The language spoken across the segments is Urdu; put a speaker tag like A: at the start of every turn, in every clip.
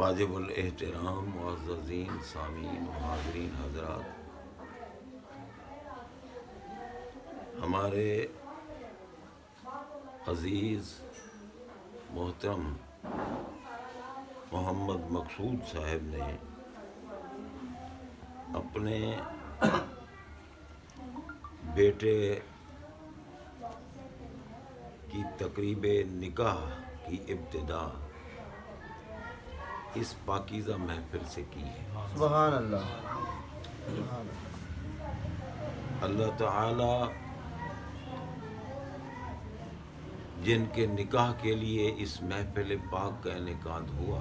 A: واجب الاحترام معززین سامعین و حاضرین حضرات، ہمارے عزیز محترم محمد مقصود صاحب نے اپنے بیٹے کی تقریب نکاح کی ابتدا اس پاکیزہ محفل سے کی ہے۔
B: سبحان اللہ۔
A: اللہ تعالی جن کے نکاح کے لیے اس محفل پاک کا انعقاد ہوا،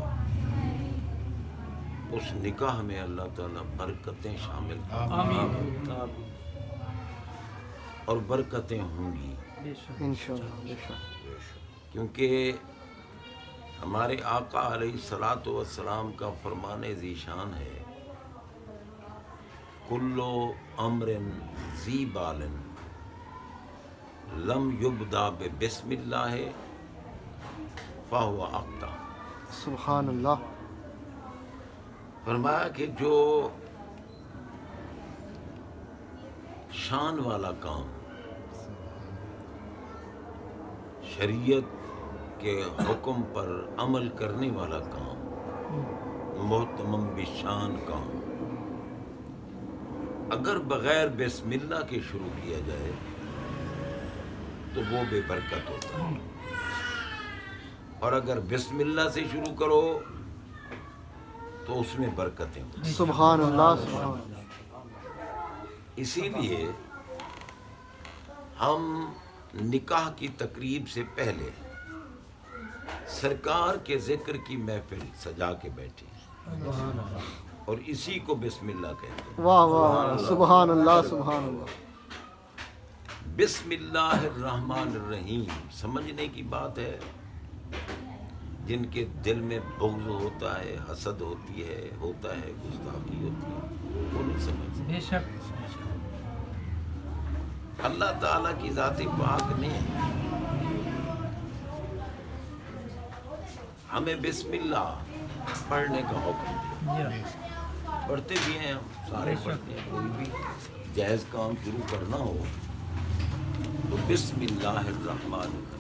A: اس نکاح میں اللہ تعالیٰ برکتیں شامل
B: آمین
A: اور برکتیں ہوں گی
B: انشاءاللہ۔
A: کیونکہ ہمارے آقا علیہ الصلاۃ والسلام کا فرمان ذیشان ہے، کل امر ذی بال لم یبدا بسم اللہ فہو اقطع۔
B: سبحان اللہ۔
A: فرمایا کہ جو شان والا کام، شریعت کے حکم پر عمل کرنے والا کام، محتمم بشان کام، اگر بغیر بسم اللہ کے شروع کیا جائے تو وہ بے برکت ہوتا ہے، اور اگر بسم اللہ سے شروع کرو تو اس میں برکتیں ہوتی ہیں۔
B: سبحان اللہ۔ سبحان اللہ۔
A: اسی لیے ہم نکاح کی تقریب سے پہلے سرکار کے ذکر کی محفل سجا کے بیٹھے اور اسی کو بسم اللہ کہتے ہیں۔
B: واہ واہ، سبحان اللہ۔ سبحان اللہ۔
A: بسم اللہ الرحمن الرحیم سمجھنے کی بات ہے۔ جن کے دل میں بغض ہوتا ہے، حسد ہوتی ہے، گستاخی ہوتی ہے، وہ نہیں سمجھتے۔
C: بے شک
A: اللہ تعالیٰ کی ذات پاک نے ہمیں بسم اللہ پڑھنے کا حکم دیا۔ پڑھتے بھی ہیں، ہم سارے پڑھتے ہیں۔ کوئی بھی جائز کام شروع کرنا ہو تو بسم اللہ الرحمن الرحیم۔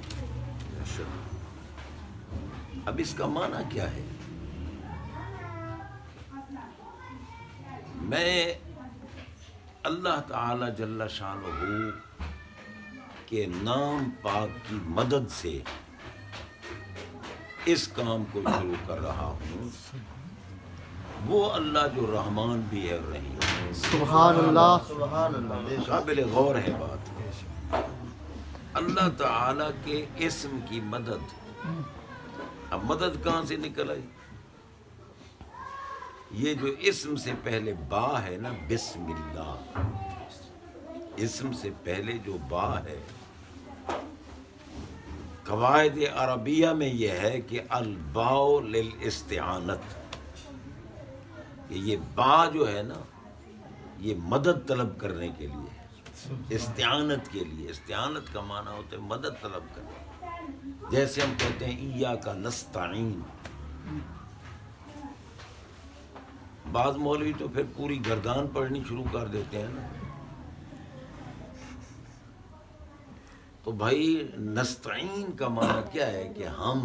A: اب اس کا معنی کیا ہے؟ میں اللہ تعالی جل شانہ کے نام پاک کی مدد سے اس کام کو شروع کر رہا ہوں۔ وہ اللہ جو رحمان بھی ہے رحیم۔
B: سبحان اللہ۔ سبحان اللہ۔
A: قابل غور ہے بات۔ اللہ تعالی کے اسم کی مدد، اب مدد کہاں سے نکل آئی؟ یہ جو اسم سے پہلے با ہے نا، بسم اللہ، اسم سے پہلے جو با ہے، قواعد عربیہ میں یہ ہے کہ الباء للاستعانت، کہ یہ با جو ہے نا یہ مدد طلب کرنے کے لیے ہے، استعانت کے لیے۔ استعانت کا معنی ہوتا ہے مدد طلب کرنا۔ جیسے ہم کہتے ہیں ایاک نستعین، بعض مولوی تو پھر پوری گردان پڑھنی شروع کر دیتے ہیں نا۔ تو بھائی نستعین کا معنی کیا ہے؟ کہ ہم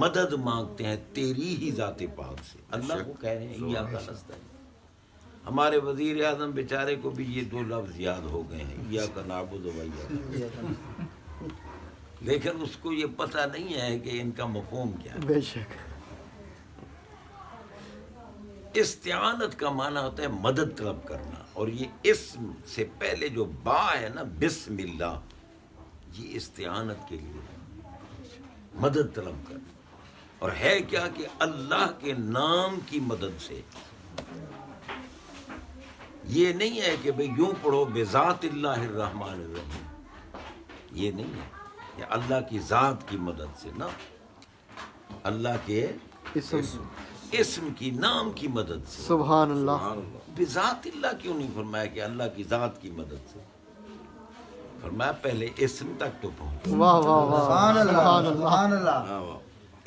A: مدد مانگتے ہیں تیری ہی ذات پاک سے۔ اللہ کو کہہ رہے ہیں ایاک نستعین۔ ہمارے وزیر اعظم بیچارے کو بھی یہ دو لفظ یاد ہو گئے ہیں، ایاک نعبد و ایاک، لیکن اس کو یہ پتہ نہیں ہے کہ ان کا مفہوم کیا ہے۔
B: بے شک۔
A: استعانت کا معنی ہوتا ہے مدد طلب کرنا، اور یہ اسم سے پہلے جو با ہے نا، بسم اللہ، یہ استعانت کے لیے مدد طلب کرنا۔ اور ہے کیا کہ اللہ کے نام کی مدد سے۔ یہ نہیں ہے کہ بھئی یوں پڑھو بذات اللہ الرحمن الرحیم، یہ نہیں ہے، یہ اللہ کی ذات کی مدد سے نا، اللہ کے اسم کی، نام کی مدد سے۔
B: سبحان اللہ۔
A: بذات اللہ کیوں نہیں فرمایا کہ اللہ کی ذات کی مدد سے؟ فرمایا پہلے اسم تک تو پہنچو۔
B: واہ واہ واہ،
D: سبحان اللہ،
B: سبحان اللہ۔
D: سبحان اللہ۔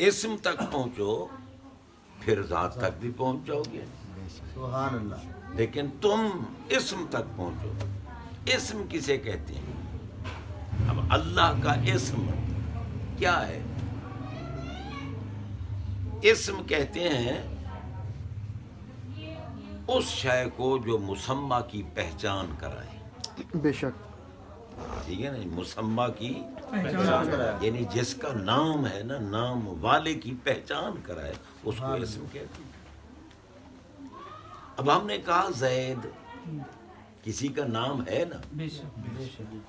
A: اسم تک پہنچو پھر ذات تک بھی پہنچ جاؤ گے.
B: سبحان اللہ.
A: لیکن تم اسم تک پہنچو. اسم کسے کہتے ہیں؟ اب اللہ کا اسم کیا ہے؟ اسم کہتے ہیں اس شے کو جو مسمى کی پہچان کرائے.
B: بے شک.
A: ٹھیک ہے نا، مسمى کی پہچان کرائے، یعنی جس کا نام ہے نا، نام والے کی پہچان کرائے، اس کو اسم کہتے ہیں. اب ہم نے کہا زید، کسی کا نام ہے نا،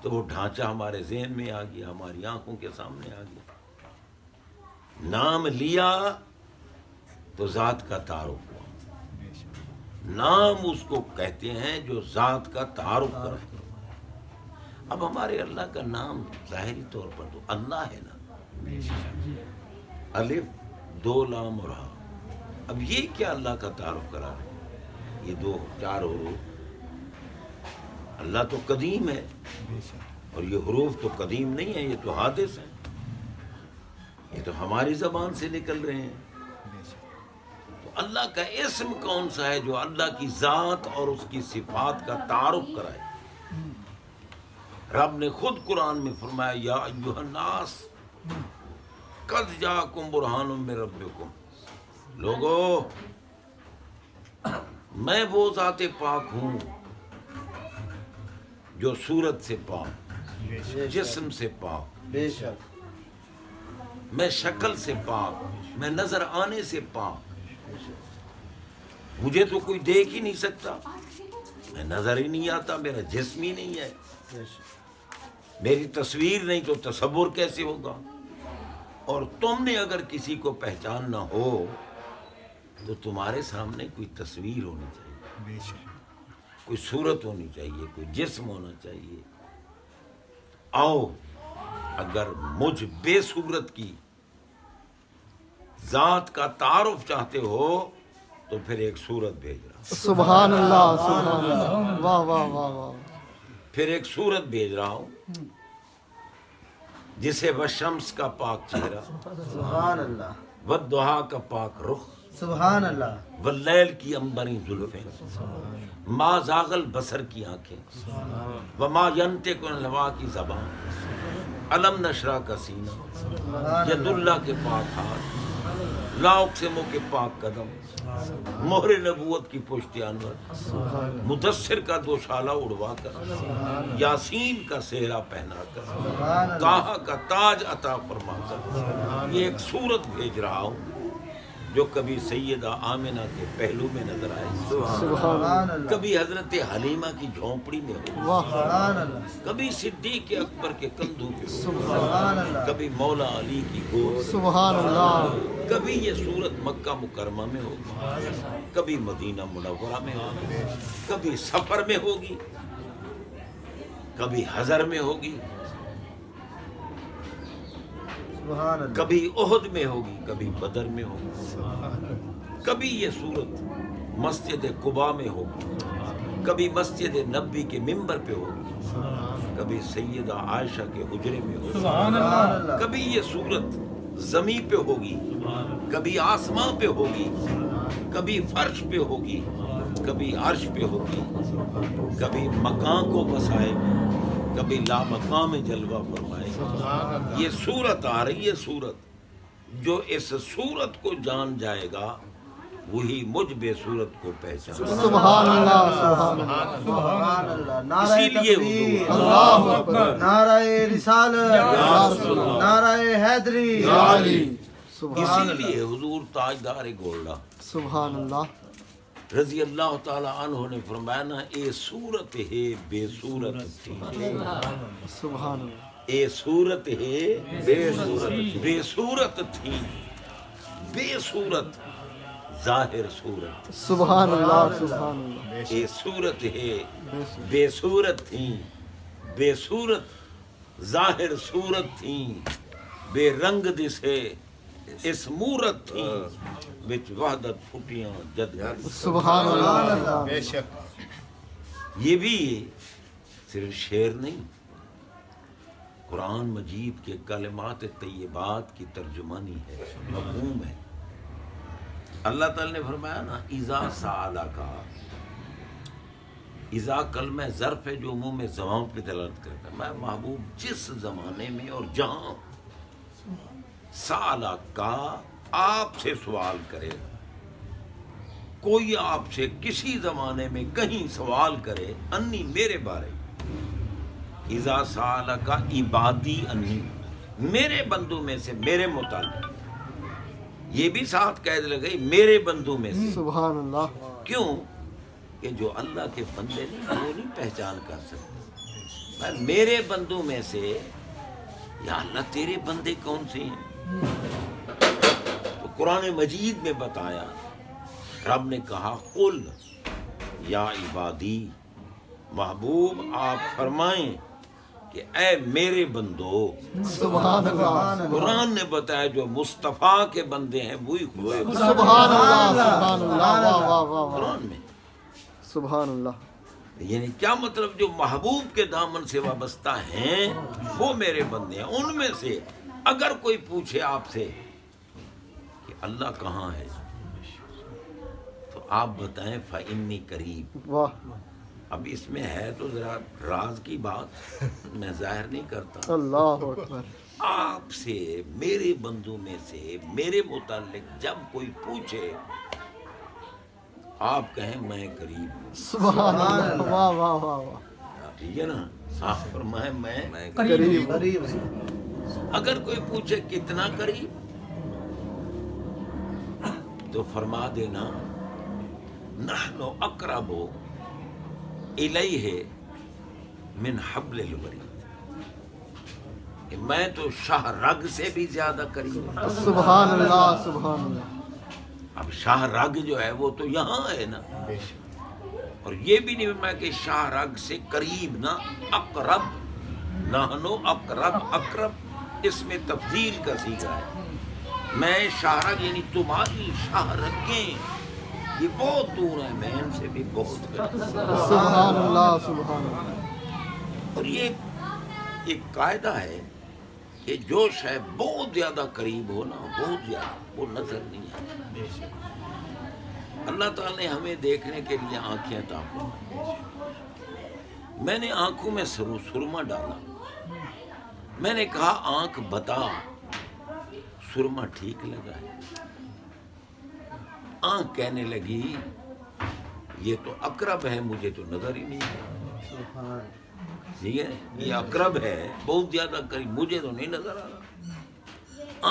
A: تو وہ ڈھانچہ ہمارے ذہن میں آ گیا، ہماری آنکھوں کے سامنے آ گیا. نام لیا تو ذات کا تعارف ہوا. نام اس کو کہتے ہیں جو ذات کا تعارف کرتا. اب ہمارے اللہ کا نام ظاہری طور پر تو اللہ ہے نا، الف دو لام اور ہا. اب یہ کیا اللہ کا تعارف کرا رہے ہیں؟ یہ دو چار حروف. اللہ تو قدیم ہے اور یہ حروف تو قدیم نہیں ہے، یہ تو حادث ہیں، یہ تو ہماری زبان سے نکل رہے ہیں. تو اللہ کا اسم کون سا ہے جو اللہ کی ذات اور اس کی صفات کا تعارف کرائے؟ رب نے خود قرآن میں فرمایا یا ایھا الناس قد جاءکم برہان من ربکم. لوگو، میں وہ ذات پاک ہوں جو صورت سے پاک، جسم سے پاک،
B: بے شک.
A: میں شکل سے پاک، میں نظر آنے سے پاک. مجھے تو کوئی دیکھ ہی نہیں سکتا، میں نظر ہی نہیں آتا، میرا جسم ہی نہیں ہے، میری تصویر نہیں تو تصور کیسے ہوگا؟ اور تم نے اگر کسی کو پہچاننا ہو تو تمہارے سامنے کوئی تصویر ہونی چاہیے، کوئی صورت ہونی چاہیے، کوئی جسم ہونا چاہیے. آؤ، اگر مجھ بے صورت کی ذات کا تعارف چاہتے ہو تو پھر ایک صورت بھیج رہا ہوں.
B: سبحان اللہ. سبحان اللہ. واہ واہ واہ واہ.
A: پھر ایک صورت بھیج رہا ہوں جسے والشمس کا پاک چہرہ،
B: سبحان اللہ.
A: والضحیٰ کا پاک رخ،
B: سبحان اللہ.
A: واللیل کی عنبری زلفیں، ما زاغ البصر کی آنکھیں، وما ینطق عن الہویٰ کی زبان، علم نشرح کا سینہ، ید اللہ کے پاک ہاتھ، لا اقسم کے پاک قدم، مہر نبوت کی پشت انور، مدثر کا دوشالہ اڑوا کر، یاسین کا صحرا پہنا کر، طٰہٰ کا تاج عطا فرما کر، یہ ایک صورت بھیج رہا ہوں جو کبھی سیدہ آمنہ کے پہلو میں نظر آئے،
B: سبحان اللہ.
A: کبھی حضرت حلیمہ کی جھونپڑی میں ہو،
B: سبحان اللہ.
A: کبھی صدیق اکبر کے کندھوں پہ ہو،
B: سبحان اللہ.
A: کبھی مولا علی کی گود،
B: سبحان اللہ.
A: کبھی یہ صورت مکہ مکرمہ میں ہوگی، کبھی مدینہ منورہ میں ہوگی، کبھی سفر میں ہوگی، کبھی حضر میں ہوگی،
B: سبحان اللہ.
A: کبھی احد میں ہوگی، کبھی بدر میں ہوگی، کبھی یہ صورت مسجد قباء میں ہوگی، کبھی مسجد نبی کے ممبر پہ ہوگی، کبھی سیدہ عائشہ کے حجرے میں ہوگی، کبھی یہ صورت زمین پہ ہوگی، کبھی آسمان پہ ہوگی، کبھی فرش پہ ہوگی، کبھی عرش پہ ہوگی، کبھی مکان کو بسائے گی، کبھی لا مقام میں جلوہ فرمائے گی. یہ صورت آ رہی ہے، صورت جو اس صورت کو جان جائے گا وہی مجھ بے صورت کو پہچان.
B: سبحان اللہ. سبحان اللہ. سبحان اللہ. نعرہ
A: اسی لیے
B: تکبیر.
A: حضور
B: اللہ اکبر. نعرہ رسالت. نعرہ حیدری. سبحان
A: اسی
B: اللہ.
A: لیے حضور تاجدار گولڈا
B: سبحان اللہ.
A: رضی اللہ تعالی عنہ نے فرمایا نا، اے صورت ہے بے صورت تھی،
B: سبحان اللہ.
A: اے صورت ہے بے صورت تھی، بے صورت ظاہر صورت،
B: سبحان اللہ. سبحان اللہ.
A: اے صورت ہے بے صورت تھی، بے صورت ظاہر صورت تھی، بے رنگ دسے اس مورت تھی، وچ وحدت پھٹیاں جد.
B: سبحان اللہ.
C: بے شک.
A: یہ بھی صرف شعر نہیں، قرآن مجید کے کلمات طیبات کی ترجمانی ہے، مفہوم ہے. اللہ تعالی نے فرمایا نا اذا سالک، اذا کلمہ ظرف ہے جو عموم زمانوں پہ دلالت کرتا ہے. میں محبوب جس زمانے میں اور جہاں سالک آپ سے سوال کرے، کوئی آپ سے کسی زمانے میں کہیں سوال کرے انی میرے بارے، اذا سالک عبادی انی میرے بندوں میں سے میرے متعلق، یہ بھی ساتھ قید لگئی میرے بندوں میں سے.
B: سبحان اللہ.
A: کیوں کہ جو اللہ کے بندے نہیں وہ نہیں پہچان کر سکتے. میں میرے بندوں میں سے، یا اللہ تیرے بندے کون سے ہیں؟ تو قرآن مجید میں بتایا، رب نے کہا قل یا عبادی، محبوب آپ فرمائیں کہ اے میرے بندو.
B: سبحان اللہ.
A: قرآن نے بتایا جو مصطفیٰ کے بندے ہیں وہی ہوئے.
B: سبحان اللہ. سبحان اللہ. واہ واہ واہ.
A: قرآن میں
B: سبحان اللہ.
A: یعنی کیا مطلب جو محبوب کے دامن سے وابستہ ہیں وہ میرے بندے ہیں. ان میں سے اگر کوئی پوچھے آپ سے کہ اللہ کہاں ہے تو آپ بتائیں فإنی قریب.
B: واہ.
A: اب اس میں ہے تو ذرا راز کی بات میں ظاہر نہیں کرتا.
B: اللہ اکبر.
A: آپ سے میرے بندوں میں سے میرے متعلق جب کوئی پوچھے آپ کہیں میں قریب ہوں.
B: سبحان اللہ. واہ واہ واہ واہ.
A: ٹھیک ہے نا، صاف فرمائے میں
B: قریب.
A: اگر کوئی پوچھے کتنا قریب تو فرما دینا نحن اقرب الیہ من حبل الورید، کہ میں تو شاہ رگ سے بھی زیادہ قریب ہوں.
B: سبحان اللہ. سبحان اللہ.
A: اب شاہ رگ جو ہے وہ تو یہاں ہے نا، اور یہ بھی نہیں میں کہ شاہ رگ سے قریب نا، اقرب، نحنو اقرب. اقرب اس میں تفضیل کا صیغہ ہے. میں شاہ رگ یعنی تمہاری شاہ رگیں یہ بہت دور ہیں، میں ان سے بھی بہت قریب.
B: سبحان اللہ. سبحان اللہ.
A: اور یہ ایک قاعدہ ہے کہ جو شے بہت زیادہ قریب ہو نا، بہت زیادہ، وہ نظر نہیں آتی. اللہ تعالیٰ نے ہمیں دیکھنے کے لیے آنکھیں عطا فرمائیں. میں نے آنکھوں میں سرما ڈالا. میں نے کہا آنکھ بتا سرما ٹھیک لگا ہے. آنکھ کہنے لگی یہ تو اقرب ہے، مجھے تو نظر ہی نہیں ہے. ٹھیک ہے، یہ اقرب ہے بہت زیادہ قریب، مجھے تو نہیں نظر آ رہا.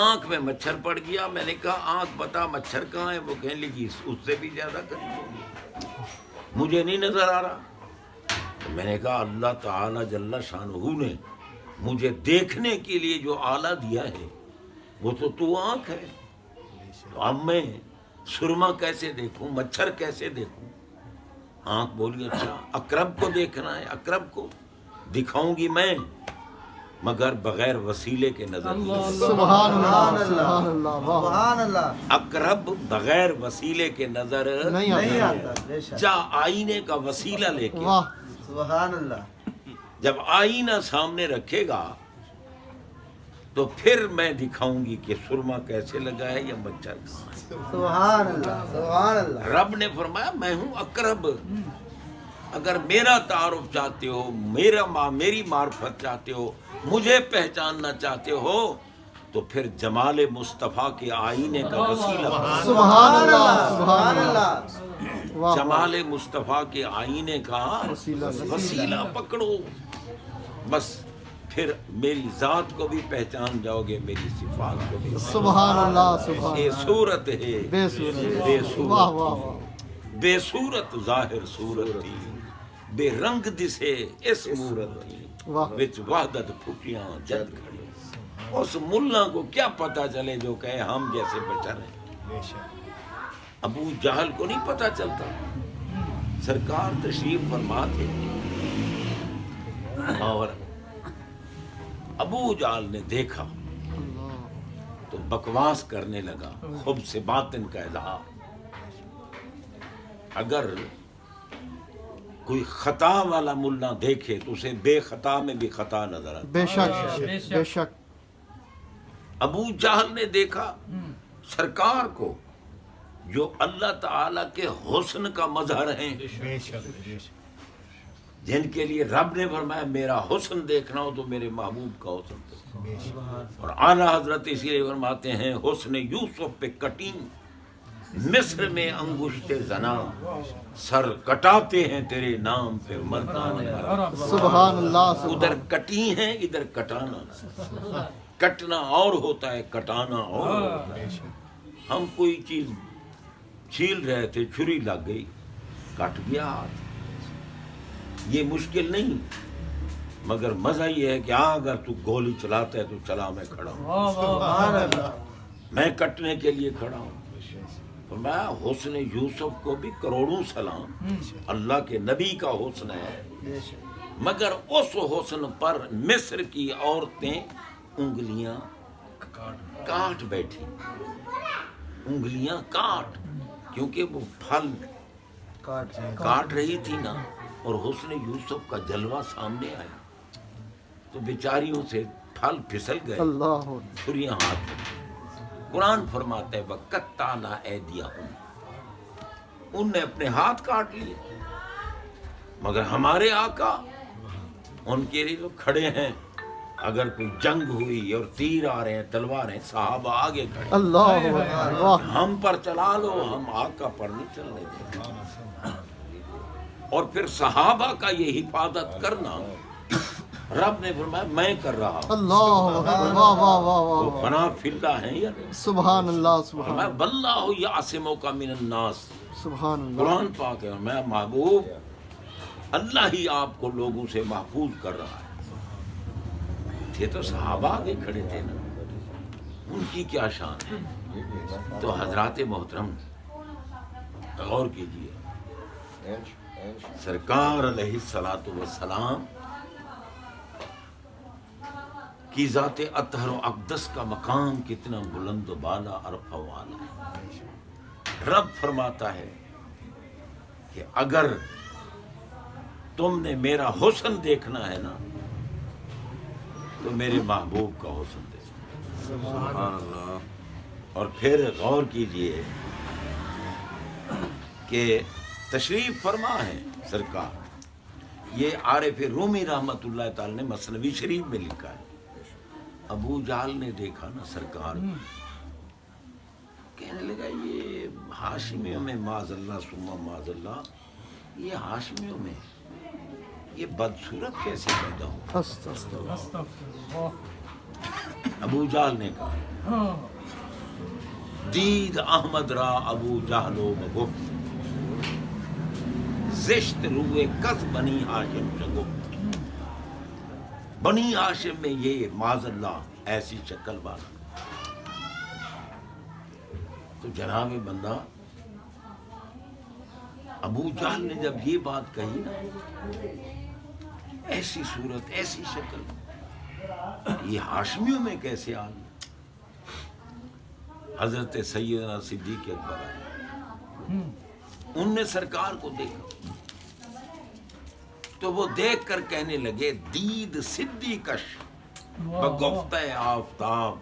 A: آنکھ میں مچھر پڑ گیا. میں نے کہا آنکھ بتا مچھر کہاں ہے؟ وہ کہنے لگی اس سے بھی زیادہ قریب ہوگی، مجھے نہیں نظر آ رہا. تو میں نے کہا اللہ تعالی جل شانہ نے مجھے دیکھنے کے لیے جو آلہ دیا ہے وہ تو آنکھ ہے. تو اب میں سرما کیسے دیکھوں، مچھر کیسے دیکھوں؟ آنکھ بولی اچھا اقرب کو دیکھنا ہے، اقرب کو دکھاؤں گی میں، مگر بغیر وسیلے کے نظر نہیں.
B: سبحان اللہ. سبحان اللہ.
C: سبحان اللہ.
A: اقرب بغیر وسیلے کے نظر
B: نہیں
C: نہیں
B: آتا.
C: آتا. بے شک.
A: جا آئینے کا وسیلہ لے کے.
B: واہ.
C: سبحان اللہ.
A: جب آئینہ سامنے رکھے گا تو پھر میں دکھاؤں گی کہ سرما کیسے لگا ہے یا مچھر کہاں ہے.
C: سبحان اللہ. سبحان اللہ.
A: رب نے فرمایا میں ہوں اقرب. اگر میرا تعارف چاہتے ہو، میری معرفت چاہتے ہو، مجھے پہچاننا چاہتے ہو تو پھر جمال مصطفیٰ کے آئینے کا وسیلہ.
B: سبحان اللہ. سبحان
C: سبحان
B: اللہ.
C: اللہ.
B: واہ.
A: جمال مصطفیٰ کے آئینے کا وسیلہ پکڑو، بس پھر میری ذات کو بھی پہچان جاؤ گے، میری صفات کو بھی.
B: سبحان اللہ. سبحان
A: یہ
B: اللہ.
A: صورت ہے
B: بے صورت.
A: بے
B: واہ واہ
A: صورت
B: واہ.
A: بے صورت ظاہر صورت تھی، بے رنگ دسے اس مورت تھی،
B: واہ.
A: وچ وحدت پھٹیاں جد کھڑی. اس ملا کو کیا پتا چلے جو کہے ہم جیسے بشر ہیں. ابو جہل کو نہیں پتا چلتا. سرکار تشریف فرما تھے اور ابو جہل نے دیکھا تو بکواس کرنے لگا، خب سے باطن کا اظہار. اگر کوئی خطا والا ملا دیکھے تو اسے بے خطا میں بھی خطا نظر آتا.
B: بے شک. بے شک.
A: ابو جہل نے دیکھا سرکار کو جو اللہ تعالی کے حسن کا مظہر ہیں، جن کے لیے رب نے فرمایا میرا حسن دیکھنا ہو تو میرے محبوب کا حسن دیکھنا۔ اور اعلیٰ حضرت اسی لیے فرماتے ہیں حسن یوسف پہ کٹیں مصر میں انگشت زنا، سر کٹاتے ہیں تیرے نام پہ مردان عرب۔
B: سبحان اللہ
A: ادھر کٹی ہیں ادھر کٹانا، کٹنا اور ہوتا ہے کٹانا اور ہوتا ہے۔ ہم کوئی چیز چھیل رہے تھے، چھری لگ گئی، کٹ گیا ہاتھ، یہ مشکل نہیں، مگر مزہ یہ ہے کہ اگر تو گولی چلاتا ہے تو چلا، میں کھڑا ہوں،
C: سبحان اللہ
A: میں کٹنے کے لیے کھڑا ہوں۔ فرمایا حسن یوسف کو بھی کروڑوں سلام، اللہ کے نبی کا حسن ہے،
C: بے شک
A: مگر اس حسن پر مصر کی عورتیں انگلیاں کاٹ بیٹھی، انگلیاں کاٹ، کیونکہ وہ پھل کاٹ رہی تھی نا، اور حسن یوسف کا جلوہ سامنے آیا تو بیچاریوں سے پھل پھسل گئے،
B: اللہ
A: چھریاں ہاتھ میں۔ قرآن فرماتا ہے وَقَطَّعْنَا أَيْدِيَهُمْ، ان نے اپنے ہاتھ کاٹ لیے، مگر ہمارے آقا ان کے لیے تو کھڑے ہیں، اگر کوئی جنگ ہوئی اور تیر آ رہے ہیں تلوار ہیں، صحابہ آگے کھڑے،
B: اللہ واہ
A: ہم پر چلا لو، ہم آقا پر نہیں چلنے دیں۔ اور پھر صحابہ کا یہ حفاظت کرنا رب نے فرمایا میں کر رہا ہوں۔
B: اللہ واہ واہ واہ
A: وہ
B: واہ
A: پناہ فلہ ہیں یا نہیں؟
B: سبحان اللہ سبحان
A: فرمایا واللہ یعصمک من الناس،
B: سبحان اللہ
A: قرآن پاک ہے، میں محبوب اللہ ہی آپ کو لوگوں سے محفوظ کر رہا ہے۔ یہ تو صحابہ آگے کھڑے تھے نا، ان کی کیا شان ہے۔ تو حضرات محترم غور کیجئے، سرکار علیہ الصلوۃ والسلام کی ذات اطہر و اقدس کا مقام کتنا بلند و بالا عرف و والا ہے۔ رب فرماتا ہے کہ اگر تم نے میرا حسن دیکھنا ہے نا تو میرے محبوب کا حسن دیکھنا۔ سبحان اللہ۔ اور پھر غور کیجئے کہ تشریف فرما ہے سرکار، یہ عارف رومی رحمت اللہ تعالی نے مثنوی شریف میں لکھا ہے، ابو جہل نے دیکھا نا سرکار، کہنے لگا یہ ہاشمیوں میں معاذ اللہ ثم معاذ اللہ، یہ ہاشمیوں میں یہ بدصورت کیسے پیدا ہو؟ ابو جہل نے کہا دید احمد را ابو جہلو بگفت، زشت روئے کس بنی ہاشم شگفت، بنی ہاشم میں یہ معاذ اللہ ایسی شکل والا۔ تو جناب بندہ ابو جہل نے جب یہ بات کہی نا، ایسی صورت ایسی شکل یہ ہاشمیوں میں کیسے آ گئی؟ حضرت سیدنا صدیق اکبر آئے، ان نے سرکار کو دیکھا تو وہ دیکھ کر کہنے لگے دید صدیقش بگفتہ آفتاب،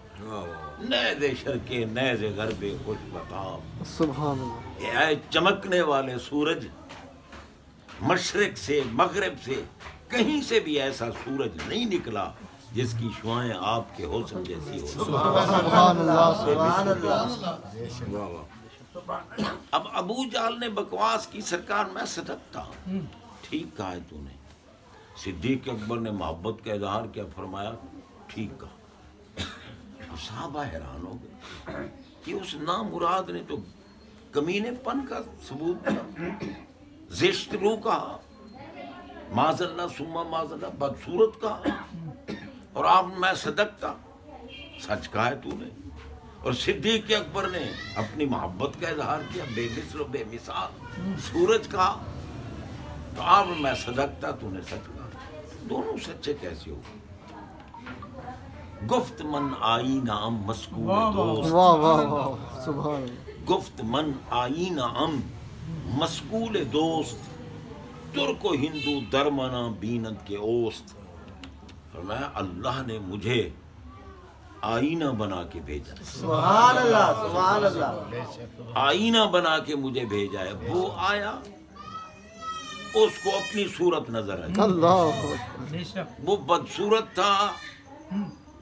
A: نیز شرکے نیز غرب خوش بتاب۔
B: سبحان اللہ
A: اے چمکنے والے سورج، مشرق سے مغرب سے کہیں سے بھی ایسا سورج نہیں نکلا جس کی شعائیں آپ کے حسن جیسی ہو۔
B: سبحان اللہ
C: سبحان اللہ
A: اب ابو جہل نے بکواس کی، سرکار میں صدقتا ہوں، ٹھیک کہا ہے تو نے۔ صدیق اکبر نے محبت کا اظہار کیا، فرمایا ٹھیک کہا۔ صحابہ حیران ہو گئے کہ اس نامراد نے تو کمینے پن کا ثبوت دیا، زشت رو کہا، معاذ اللہ ثم معاذ اللہ بدصورت کہا، اور آپ میں صدقتا، سچ کہا ہے تو نے۔ اور صدیق اکبر نے اپنی محبت کا اظہار کیا، بے مثل و بے مثال سورج کہا، تو آپ میں صدقتا، تو نے سچ کہا، دونوں سچے کیسے ہو؟ گفت من آئینہ ام مسکول دوست،
B: واہ واہ واہ سبحان اللہ
A: گفت من آئینہ ام مسکول دوست، ترک و ہندو درمنا بینت کے اوست۔ فرمایا اللہ نے مجھے آئینہ بنا کے بھیجا،
B: سبحان اللہ سبحان اللہ
A: آئینہ بنا کے مجھے بھیجا ہے۔ وہ آیا، اس کو اپنی صورت نظر آئی،
B: اللہ
A: وہ بدصورت تھا،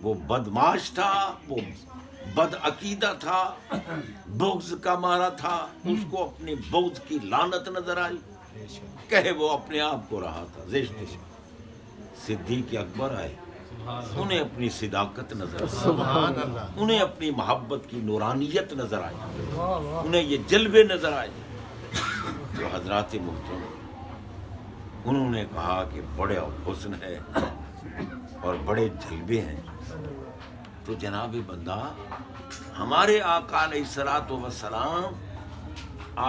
A: وہ بدماش تھا، وہ بد عقیدہ تھا، بغض کا مارا تھا، اس کو اپنے بغض کی لعنت نظر آئی، کہے وہ اپنے آپ کو رہا تھا زشت۔ صدیق اکبر آئے، انہیں اپنی صداقت نظر آئی،
C: سبحان اللہ
A: انہیں اپنی محبت کی نورانیت نظر آئی، انہیں یہ جلوے نظر آئے۔ تو حضرات محترم، انہوں نے کہا کہ بڑے حسن ہے اور بڑے جلوے ہیں۔ تو جناب بندہ، ہمارے آقا علیہ الصلوۃ والسلام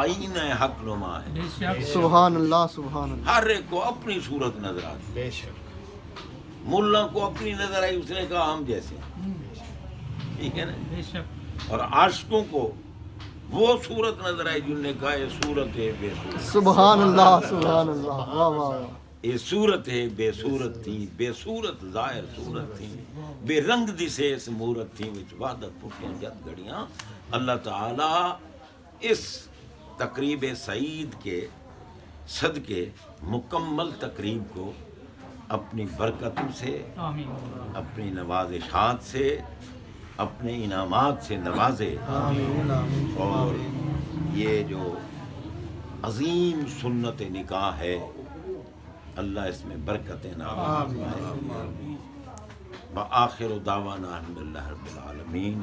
A: آئینہ حق نما ہے،
B: سبحان اللہ سبحان اللہ
A: ہر ایک کو اپنی صورت نظر آتی۔
C: بے شک
A: ملا کو اپنی نظر آئی، اس نے کہا ہم جیسے ہیں، ٹھیک ہے نا۔ اور عاشقوں کو وہ صورت نظر آئی جنہوں نے کہا یہ صورت ہے بے صورت،
B: سبحان اللہ سبحان اللہ واہ واہ
A: یہ صورت ہے بے صورت تھی، بے صورت ظاہر صورت تھی، بے رنگ دسے اس مورت تھی وچ وحدت پٹیاں جت گھڑیاں۔ اللہ تعالی اس تقریب سعید کے صدقے مکمل تقریب کو اپنی برکتوں سے، اپنی نوازشات سے، اپنے انعامات سے نوازے، اور یہ جو عظیم سنت نکاح ہے اللہ اس میں برکتیں نازل فرمائے۔ وآخر دعوانا الحمدللہ رب العالمین۔